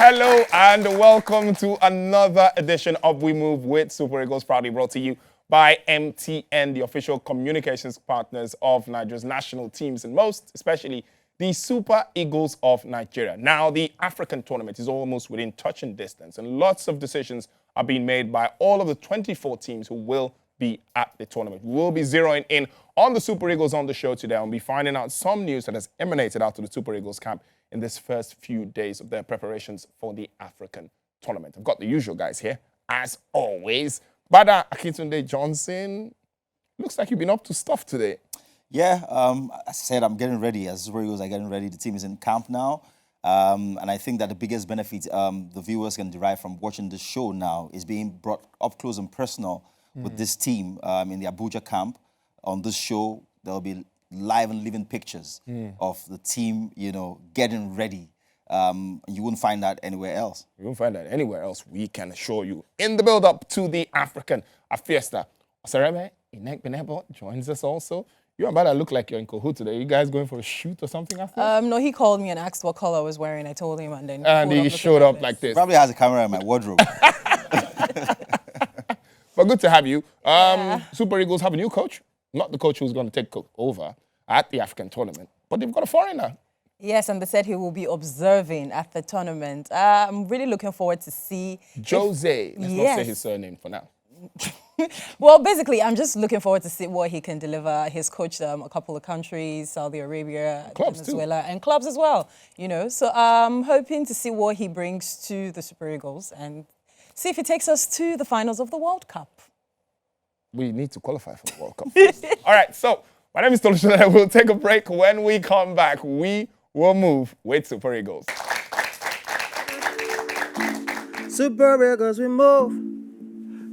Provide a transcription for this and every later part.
Hello and welcome to another edition of We Move with Super Eagles, proudly brought to you by MTN, the official communications partners of Nigeria's national teams and most especially the Super Eagles of Nigeria. Now, the African tournament is almost within touching distance and lots of decisions are being made by all of the 24 teams who will be at the tournament. We'll be zeroing in on the Super Eagles on the show today and we'll be finding out some news that has emanated out of the Super Eagles camp in this first few days of their preparations for the African tournament. I've got the usual guys here, as always. Bada Akintunde Johnson, looks like you've been up to stuff today. Yeah, as I said, I'm getting ready. As Super Eagles are getting ready, the team is in camp now. And I think that the biggest benefit the viewers can derive from watching the show now is being brought up close and personal with this team in the Abuja camp. On this show, there'll be live and living pictures of the team, getting ready. You wouldn't find that anywhere else. You won't find that anywhere else, we can assure you. In the build-up to the African Fiesta, Osareme Inek joins us also. You and Bada look like you're in Kahoot today. You guys going for a shoot or something after? No, he called me and asked what color I was wearing. I told him, and then he showed up like this. Probably has a camera in my wardrobe. But good to have you. Super Eagles have a new coach. Not the coach who's going to take over at the African tournament, but they've got a foreigner. Yes, and they said he will be observing at the tournament. I'm really looking forward to see... Jose. Let's not say his surname for now. Well, basically, I'm just looking forward to see what he can deliver. He's coached a couple of countries, Saudi Arabia, Venezuela, and clubs as well. So I'm hoping to see what he brings to the Super Eagles and see if he takes us to the finals of the World Cup. We need to qualify for the World Cup first. All right, so my name is Tolushana. We'll take a break. When we come back, we will move with Super Eagles. Super Eagles, we move.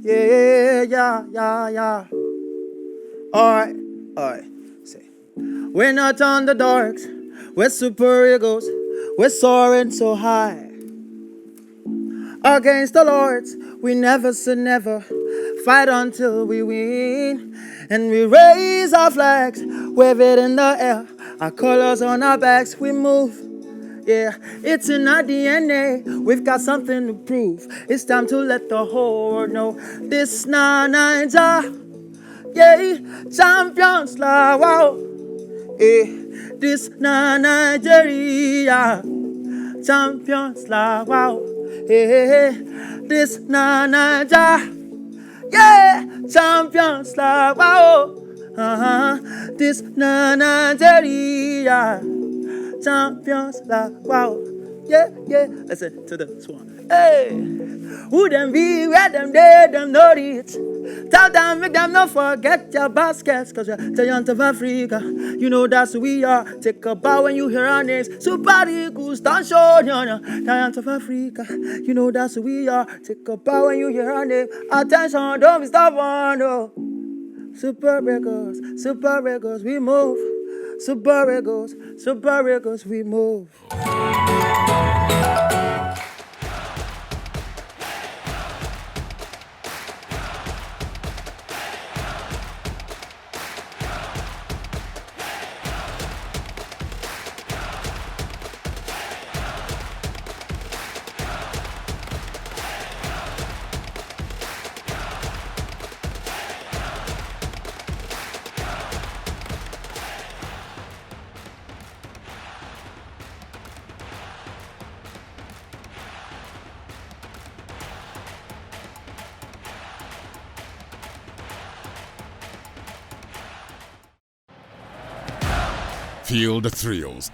Yeah. All right. Say, we're not on the darks. We're Super Eagles. We're soaring so high. Against the Lords, we never say never. Fight until we win. And we raise our flags, wave it in the air. Our colors on our backs, we move. Yeah, it's in our DNA. We've got something to prove. It's time to let the whole world know. This Niger, yeah, champions la wow. Yeah, this Nigeria, champions la wow. Yeah, this Niger. Yeah, champions like wow. This Nigeria, champions like wow. Yeah. Listen to this one. Hey, who them be, where them they, them know it. Tell them, make them not forget your baskets, cause you're giant of Africa. That's who we are. Take a bow when you hear our names. Super Eagles, don't show, giant of Africa. That's who we are. Take a bow when you hear our name. Attention, don't be stubborn, no. Super Eagles, we move. Super Eagles, we move. Feel the thrills,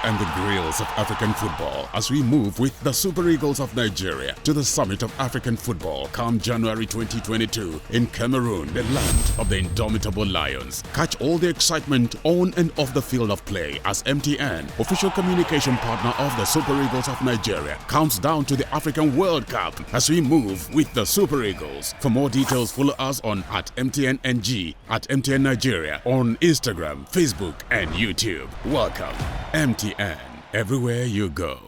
and the grills of African football as we move with the Super Eagles of Nigeria to the Summit of African Football come January 2022 in Cameroon, the land of the indomitable Lions. Catch all the excitement on and off the field of play as MTN, official communication partner of the Super Eagles of Nigeria, counts down to the African World Cup as we move with the Super Eagles. For more details, follow us on @MTNNG, @MTN Nigeria, on Instagram, Facebook, and YouTube. Welcome, MTN, everywhere you go.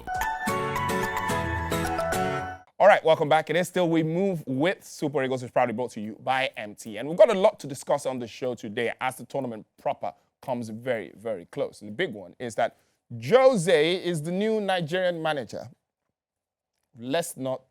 All right, welcome back. It is still We Move with Super Eagles, which is proudly brought to you by MTN. We've got a lot to discuss on the show today as the tournament proper comes very, very close. And the big one is that Jose is the new Nigerian manager. let's not.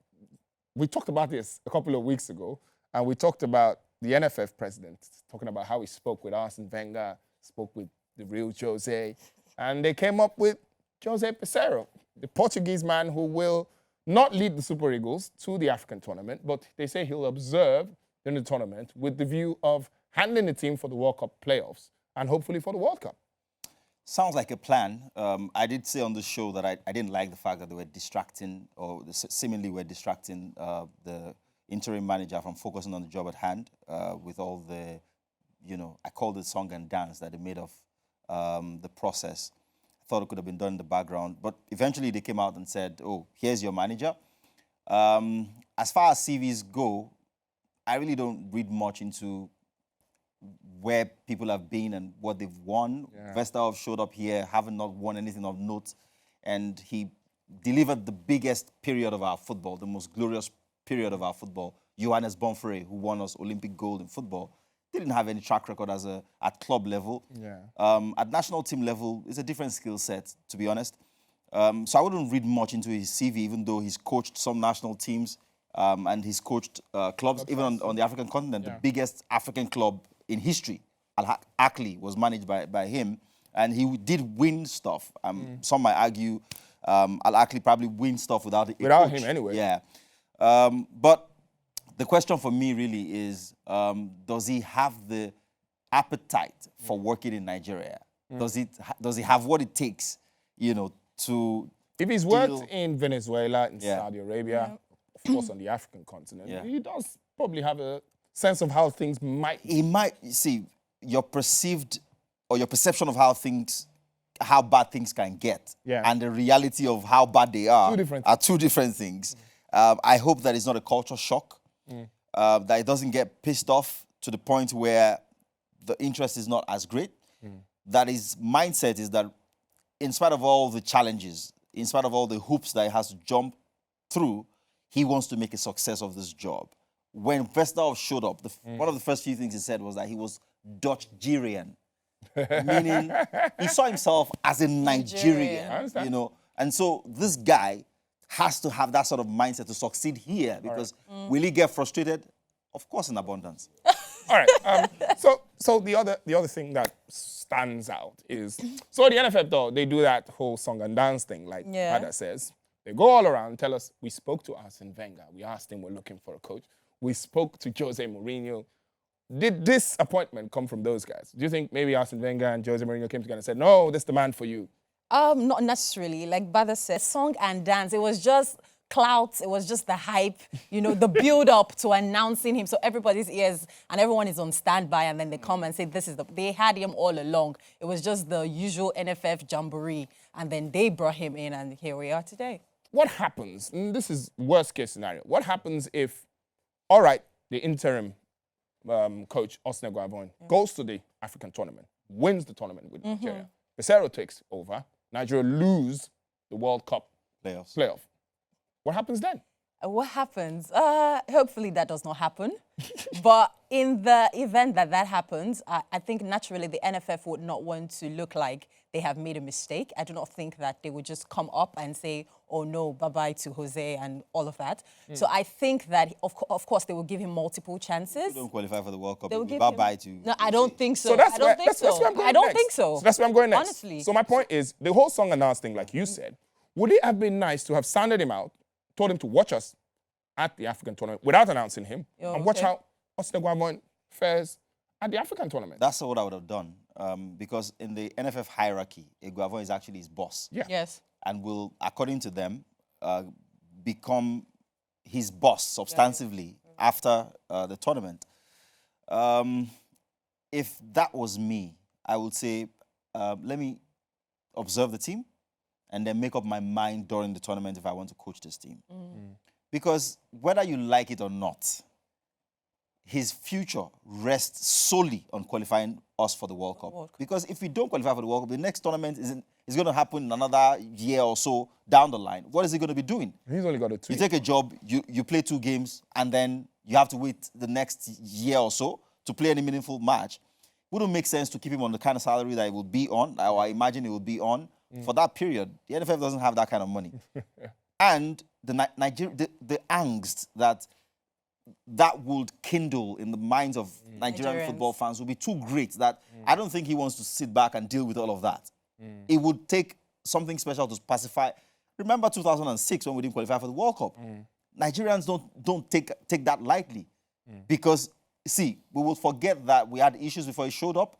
We talked about this a couple of weeks ago, and we talked about the NFF president talking about how he spoke with Arsene Wenger, spoke with the real Jose, and they came up with Jose Peseiro, the Portuguese man who will not lead the Super Eagles to the African tournament, but they say he'll observe in the tournament with the view of handling the team for the World Cup playoffs and hopefully for the World Cup. Sounds like a plan. I did say on the show that I didn't like the fact that they were distracting, or seemingly were distracting the interim manager from focusing on the job at hand with all the, I called it song and dance that they made of the process. I thought it could have been done in the background, but eventually they came out and said, oh, here's your manager. As far as CVs go, I really don't read much into where people have been and what they've won. Yeah. Vesterhoff showed up here, having not won anything of note, and he delivered the biggest period of our football, the most glorious period of our football. Johannes Bonfrey, who won us Olympic gold in football, didn't have any track record at club level. Yeah. At national team level, it's a different skill set, to be honest. So I wouldn't read much into his CV, even though he's coached some national teams and he's coached clubs, even on the African continent. Yeah. The biggest African club in history, Al-Ahly, was managed by him, and he did win stuff. Some might argue Al-Ahly probably win stuff without him anyway. Yeah. But the question for me really is, does he have the appetite for working in Nigeria? Does he have what it takes, to If he's worked in Venezuela, in Yeah. Saudi Arabia, of course on the African continent, Yeah. he does probably have a sense of how things might be. He might see your perceived or your perception of how bad things can get, Yeah. and the reality of how bad they are two different things. I hope that it's not a culture shock, that it doesn't get pissed off to the point where the interest is not as great. That his mindset is that in spite of all the challenges, in spite of all the hoops that he has to jump through, he wants to make a success of this job. When Vesterhoff showed up, one of the first few things he said was that he was Dutch-Gerian, meaning he saw himself as a Nigerian, I understand. And so this guy has to have that sort of mindset to succeed here, because will he get frustrated? Of course, in abundance. All right. So the other thing that stands out is, so the NFF though, they do that whole song and dance thing, like Ada says. They go all around, tell us, we spoke to Arsene Wenger. We asked him, we're looking for a coach. We spoke to Jose Mourinho. Did this appointment come from those guys? Do you think maybe Arsene Wenger and Jose Mourinho came together and said, no, this is the man for you? Not necessarily. Like Bada said, song and dance, it was just clout, it was just the hype, the build-up to announcing him. So everybody's ears and everyone is on standby, and then they come and say, they had him all along. It was just the usual NFF jamboree, and then they brought him in, and here we are today. What happens, and this is worst case scenario, what happens if, all right, the interim coach, Oscar Guavon, goes to the African tournament, wins the tournament with Nigeria. Peseiro takes over, Nigeria lose the World Cup playoff. What happens then? What happens? Hopefully that does not happen. But in the event that happens, I think naturally the NFF would not want to look like they have made a mistake. I do not think that they would just come up and say, oh no, bye-bye to Jose and all of that. So I think that, of course, they will give him multiple chances. If you don't qualify for the World Cup, They will you'll give bye-bye to... No, I don't think so. So that's I don't think so. That's where I'm going I don't next. think so. So that's where I'm going next. Honestly. So my point is, the whole song and dance thing, like you said, would it have been nice to have sounded him out, told him to watch us at the African tournament without announcing him, and watch how Oscar Guavon fares at the African tournament? That's what I would have done, because in the NFF hierarchy, Guavon is actually his boss. Yeah. Yes. And will, according to them, become his boss substantively after the tournament. If that was me, I would say, let me observe the team and then make up my mind during the tournament if I want to coach this team. Because whether you like it or not, his future rests solely on qualifying us for the World Cup. Because if we don't qualify for the World Cup, the next tournament is going to happen in another year or so down the line. What is he going to be doing? He's only got a 2. You take a job, you play 2 games, and then you have to wait the next year or so to play any meaningful match. Wouldn't make sense to keep him on the kind of salary that he will be on, or I imagine he will be on, for that period. The NFF doesn't have that kind of money. and the angst that would kindle in the minds of Nigerian Nigerians. football fans will be too great that I don't think he wants to sit back and deal with all of that. It would take something special to pacify. Remember 2006 when we didn't qualify for the World Cup? Nigerians don't take that lightly because, see, we will forget that we had issues before he showed up.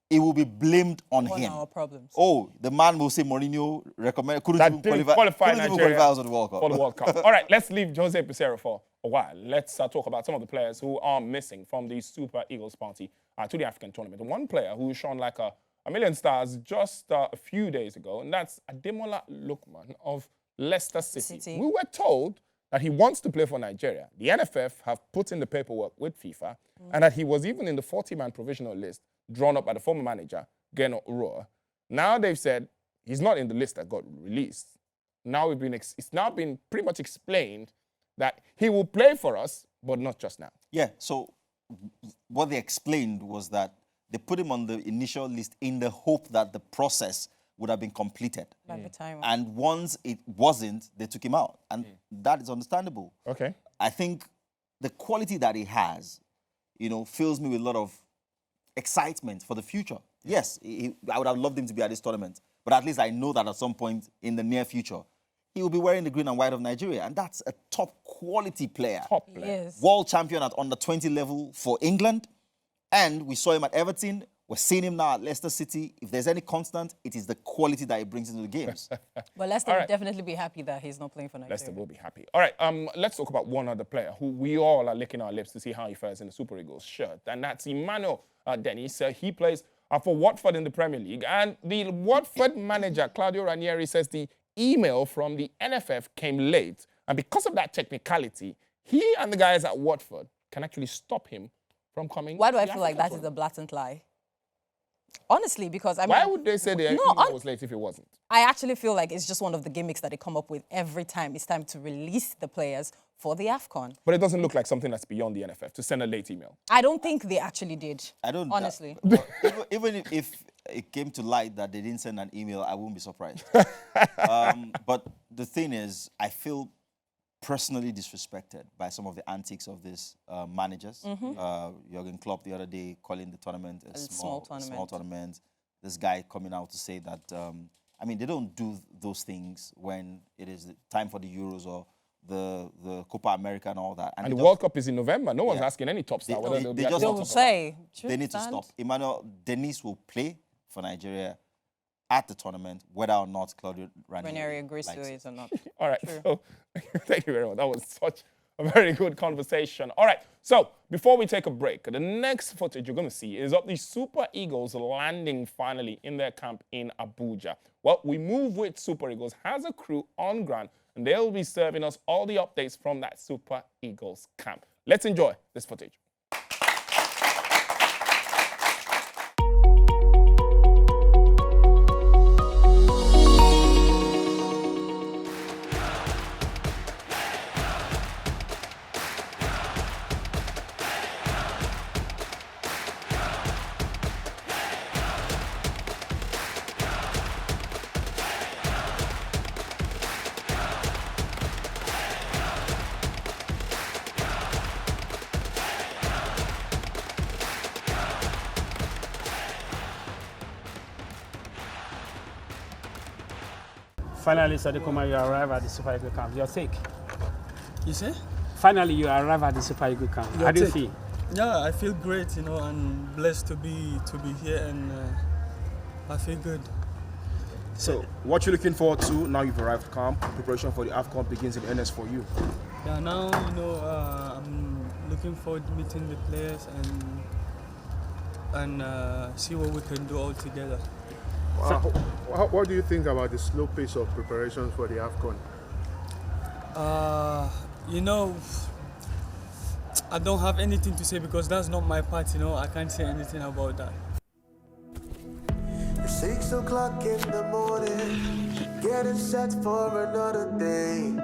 It will be blamed on him. our problems. Oh, the man will say Mourinho recommended couldn't That even didn't qualify Nigeria for the World Cup. For the World Cup. All right, let's leave Jose Peseiro for a while. Let's talk about some of the players who are missing from the Super Eagles party to the African tournament. And one player who shone like a million stars just a few days ago, and that's Ademola Lookman of Leicester City. We were told that he wants to play for Nigeria. The NFF have put in the paperwork with FIFA, and that he was even in the 40-man provisional list drawn up by the former manager, Geno Uroa. Now they've said he's not in the list that got released. Now it's now been pretty much explained that he will play for us, but not just now. Yeah, so what they explained was that they put him on the initial list in the hope that the process would have been completed. Like the time. And once it wasn't, they took him out. And that is understandable. Okay. I think the quality that he has, fills me with a lot of excitement for the future. Yes, I would have loved him to be at this tournament, but at least I know that at some point in the near future, he will be wearing the green and white of Nigeria, and that's a top quality player. Top player. Yes. World champion at under 20 level for England, and we saw him at Everton. We're seeing him now at Leicester City. If there's any constant, it is the quality that he brings into the games. But Leicester will definitely be happy that he's not playing for Nigeria. Leicester will be happy. All right, let's talk about one other player who we all are licking our lips to see how he fares in the Super Eagles shirt, and that's Emmanuel Dennis. He plays for Watford in the Premier League, and the Watford manager, Claudio Ranieri, says the email from the NFF came late, and because of that technicality, he and the guys at Watford can actually stop him from coming. Why do I feel like that is a blatant lie? Honestly, because I mean... Why would they say the email was late if it wasn't? I actually feel like it's just one of the gimmicks that they come up with every time it's time to release the players for the AFCON. But it doesn't look like something that's beyond the NFF to send a late email. I don't think they actually did. I don't... Honestly. Even if it came to light that they didn't send an email, I wouldn't be surprised. But the thing is, I feel personally disrespected by some of the antics of these managers. Jurgen Klopp the other day calling the tournament a small tournament. This guy coming out to say that, they don't do those things when it is time for the Euros or the Copa America and all that. And the World Cup is in November. No one's asking any top star whether they'll be at the World Cup. They need to stop. Emmanuel Dennis will play for Nigeria at the tournament, whether or not Claudio Ranieri agrees to it or not. All right, so thank you very much. That was such a very good conversation. All right, so before we take a break, the next footage you're going to see is of the Super Eagles landing finally in their camp in Abuja. Well, We Move with Super Eagles has a crew on ground, and they'll be serving us all the updates from that Super Eagles camp. Let's enjoy this footage. Finally, Sadikoma, you arrive at the Super Eagles camp. Your take? You say? Finally, you arrive at the Super Eagles camp. How do you feel? Yeah, I feel great, and blessed to be here, and I feel good. So, what you're looking forward to now you've arrived camp? Preparation for the AFCON begins in earnest for you. Yeah, now I'm looking forward to meeting the players and see what we can do all together. What do you think about the slow pace of preparations for the AFCON? I don't have anything to say because that's not my part, I can't say anything about that. It's 6 o'clock in the morning, getting set for another day.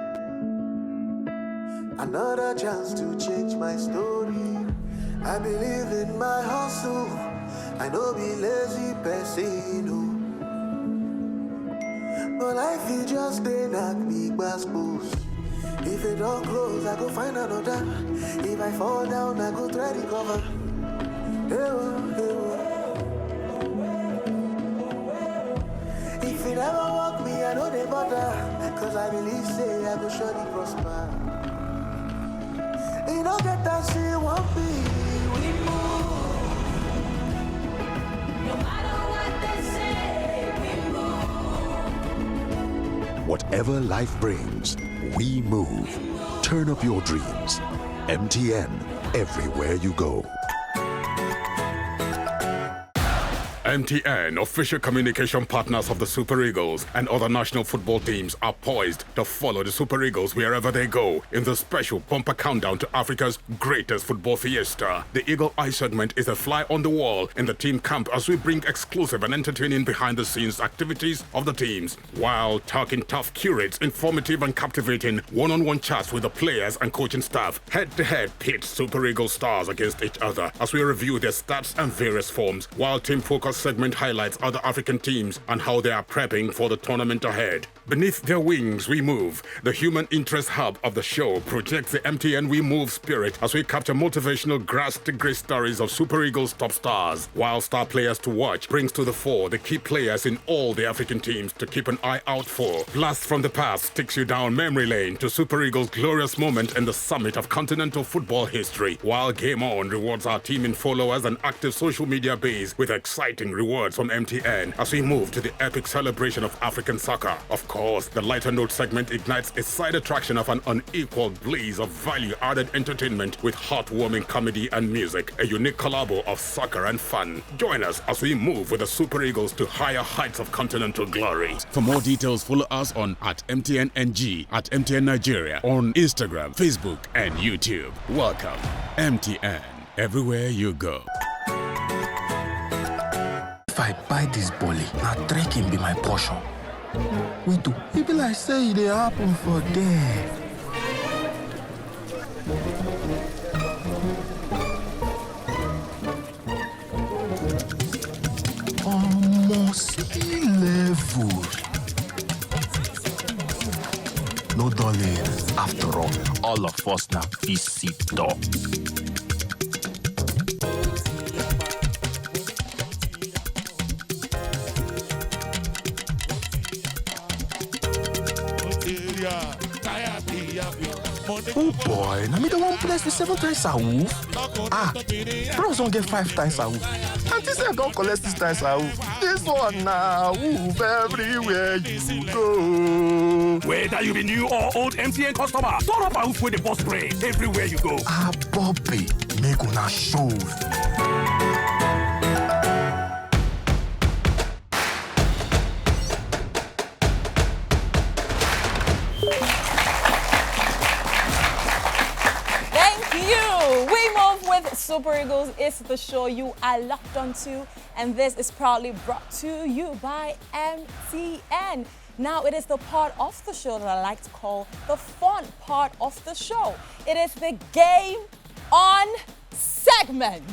Another chance to change my story. I believe in my hustle, I know be lazy Peseiro. But life is just they knock me boost. If it don't close, I go find another. If I fall down, I go try to recover. If it ever walk me, I know they bother. Cause I believe, say, I go surely prosper. You don't get that shit, won't be. We move. No matter what they say, we move. Whatever life brings, we move. Turn up your dreams. MTN, everywhere you go. MTN, official communication partners of the Super Eagles and other national football teams, are poised to follow the Super Eagles wherever they go in the special bumper countdown to Africa's greatest football fiesta. The Eagle Eye segment is a fly on the wall in the team camp as we bring exclusive and entertaining behind-the-scenes activities of the teams, while Talking Tough curates informative and captivating one-on-one chats with the players and coaching staff. Head-to-head pit Super Eagles stars against each other as we review their stats and various forms, while Team Focus segment highlights other African teams and how they are prepping for the tournament ahead. Beneath their wings, we move. The human interest hub of the show projects the MTN We Move spirit as we capture motivational grass-to-grace stories of Super Eagles top stars, while star players to watch brings to the fore the key players in all the African teams to keep an eye out for. Blast from the past takes you down memory lane to Super Eagles' glorious moment in the summit of continental football history, while Game On rewards our team in followers and active social media base with exciting rewards from MTN as we move to the epic celebration of African soccer. Of course, the lighter note segment ignites a side attraction of an unequaled blaze of value-added entertainment with heartwarming comedy and music, a unique collabo of soccer and fun. Join us as we move with the Super Eagles to higher heights of continental glory. For more details, follow us on @MTNNG, @MTN Nigeria, on Instagram, Facebook, and YouTube. Welcome, MTN, everywhere you go. If I buy this bully, now trekking be my portion. We do. It be like say they happen for there. Almost level. No darling. After all of us now visitor. Oh boy, now me the one place with 7 times a woof. Bros don't get 5 times a woof. And this I don't collect 6 times a woof. This one now, woof everywhere you go. Whether you be new or old MTN customer, turn up a woof with the boss spray everywhere you go. Bobby, make una show. Super Eagles is the show you are locked onto, and this is proudly brought to you by MTN. Now it is the part of the show that I like to call the fun part of the show. It is the Game On segment.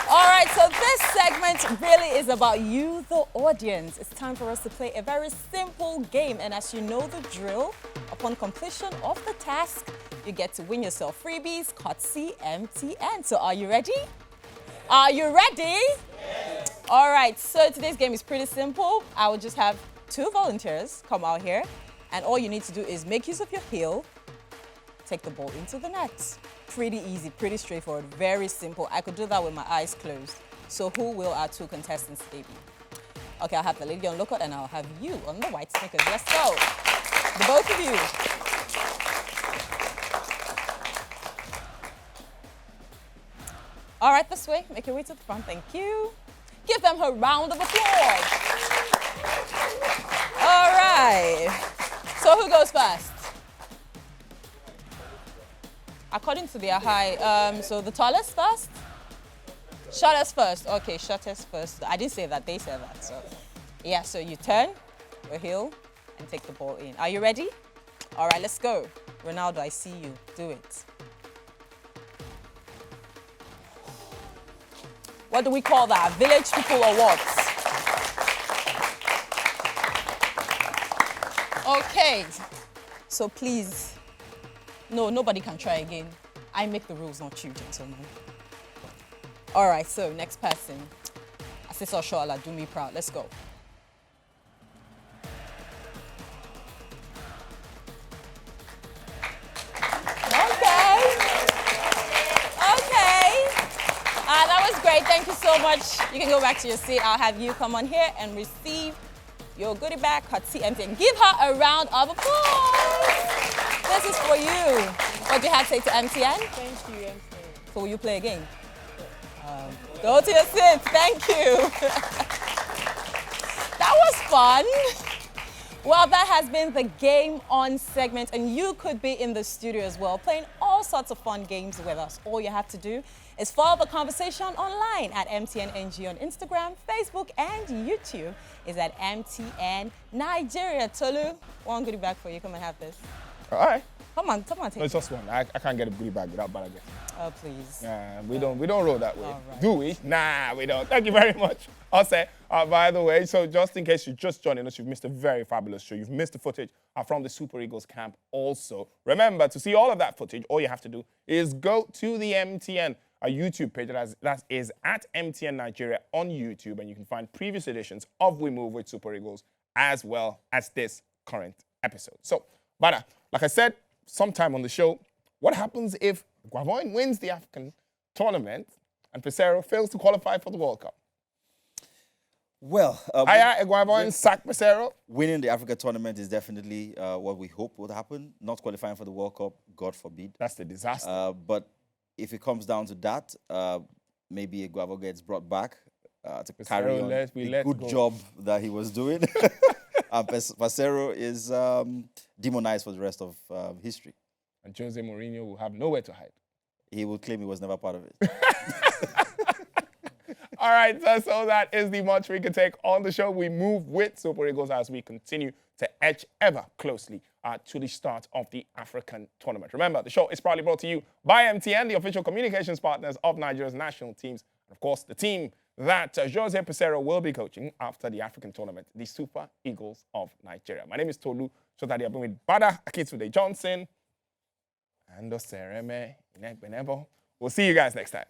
All right, so this segment really is about you, the audience. It's time for us to play a very simple game, and as you know the drill, upon completion of the task, you get to win yourself freebies, courtesy MTN. So are you ready? Are you ready? Yes. All right, so today's game is pretty simple. I will just have 2 volunteers come out here, and all you need to do is make use of your heel, take the ball into the net. Pretty easy, pretty straightforward, very simple. I could do that with my eyes closed. So who will our 2 contestants today be? Okay, I'll have the lady on lookout, and I'll have you on the white sneakers. Let's go. The both of you. All right, this way. Make your way to the front. Thank you. Give them a round of applause. All right. So who goes first? According to their height, so the tallest first? Shortest first. Okay, shortest first. I didn't say that. They said that. So, yeah, so you turn your heel and take the ball in. Are you ready? All right, let's go. Ronaldo, I see you. Do it. What do we call that? Village people or what? Okay. So please, no, nobody can try again. I make the rules, not you, gentlemen. All right, so next person. Assessor Shoala, do me proud. Let's go. That was great. Thank you so much. You can go back to your seat. I'll have you come on here and receive your goodie bag, courtesy MTN. Give her a round of applause. This is for you. What do you have to say to MTN? Thank you, MTN. So will you play again? Go to your seat. Thank you. That was fun. Well, that has been the Game On segment, and you could be in the studio as well, playing all sorts of fun games with us. All you have to do is follow the conversation online at MTNNG on Instagram, Facebook, and YouTube is at MTN Nigeria. Tolu, one goodie bag for you. Come and have this. All right. Come on, take No, it's just one. I can't get a goodie bag without Balaga. Oh, please. Yeah, we don't roll that way. Right. Do we? Nah, we don't. Thank you very much. I'll say, by the way, so just in case you're just joining us, you've missed a very fabulous show. You've missed the footage from the Super Eagles camp also. Remember, to see all of that footage, all you have to do is go to the MTN YouTube page. That is at MTN Nigeria on YouTube, and you can find previous editions of We Move with Super Eagles as well as this current episode. So, Bada, like I said, sometime on the show, what happens if Guavoin wins the African tournament and Peseiro fails to qualify for the World Cup? Well, Guavoin sack Peseiro. Winning the Africa tournament is definitely what we hope would happen. Not qualifying for the World Cup, God forbid. That's the disaster. But if it comes down to that, maybe Guavo gets brought back to carry on the good job that he was doing. And Peseiro is demonized for the rest of history. And Jose Mourinho will have nowhere to hide. He will claim he was never part of it. All right, so that is the much we can take on the show. We move with Super Eagles as we continue to edge ever closely to the start of the African tournament. Remember, the show is proudly brought to you by MTN, the official communications partners of Nigeria's national teams. And of course, the team that Jose Peseiro will be coaching after the African tournament, the Super Eagles of Nigeria. My name is Tolu Shotadi. I've been with Bada Akitsude Johnson and Osereme Inekbenebo. We'll see you guys next time.